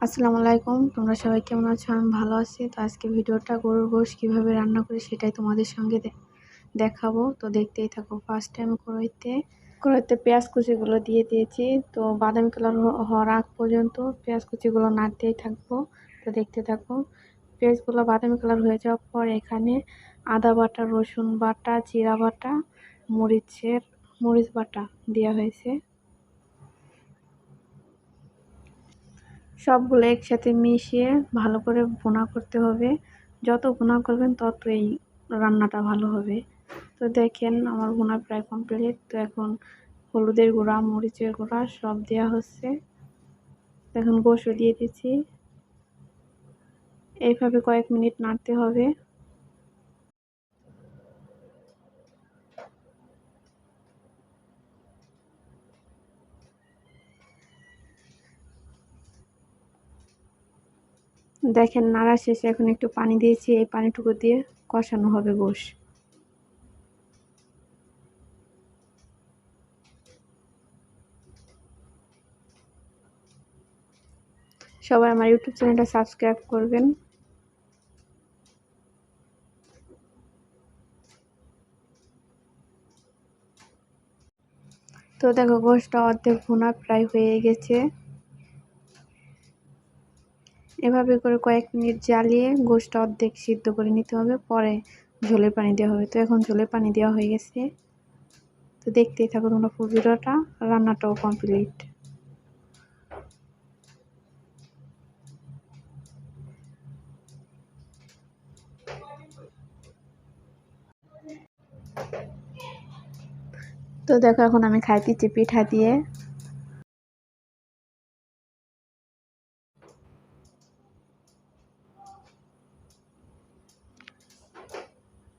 আসসালামু আলাইকুম। তোমরা সবাই কেমন আছো? আমি ভালো আছি। তো আজকে ভিডিওটা গরুর গোশত কীভাবে রান্না করি সেটাই তোমাদের সঙ্গে দেখাবো। তো দেখতেই থাকো। ফার্স্ট টাইম কড়াইতে পেঁয়াজ কুচিগুলো দিয়ে দিয়েছি। তো বাদামি কালার হওয়ার আগ পর্যন্ত পেঁয়াজ কুচিগুলো নাড়তেই থাকবো। তো দেখতে থাকো। পেঁয়াজগুলো বাদামি কালার হয়ে যাওয়ার পর এখানে আদা বাটা, রসুন বাটা, জিরা বাটা, মরিচ বাটা দেওয়া হয়েছে। সবগুলো একসাথে মিশিয়ে ভালো করে ভুনা করতে হবে। যত ভুনা করবেন ততই রান্নাটা ভালো হবে। তো দেখেন আমার ভুনা প্রায় কমপ্লিট। তো এখন হলুদের গুঁড়া, মরিচের গুঁড়া সব দেওয়া হচ্ছে। এখন গোশত দিয়ে দিচ্ছি। এইভাবে কয়েক মিনিট নাড়তে হবে। দেখেন নাড়া শেষে এখন একটু পানি দিয়েছি। এই পানিটুকু দিয়ে কষানো হবে গোশত। সবাই আমার ইউটিউব চ্যানেলটা সাবস্ক্রাইব করবেন। তো দেখো গোশতটা অর্ধেক ভুনা প্রায় হয়ে গেছে। এভাবে করে কয়েক মিনিট জ্বালিয়ে গোশতটা অর্ধেক সিদ্ধ করে নিতে হবে। পরে ঝোলের পানি দেওয়া হবে। তো এখন ঝোলের পানি দেওয়া হয়ে গেছে। তো দেখতেই থাকো তোমরা ফুল ভিডিওটা। রান্নাটাও কমপ্লিট। তো দেখো এখন আমি খাইতেছি পিঠা দিয়ে।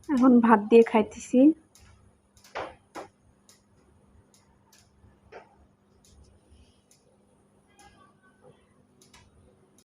এখন ভাত দিয়ে খাইতেছি।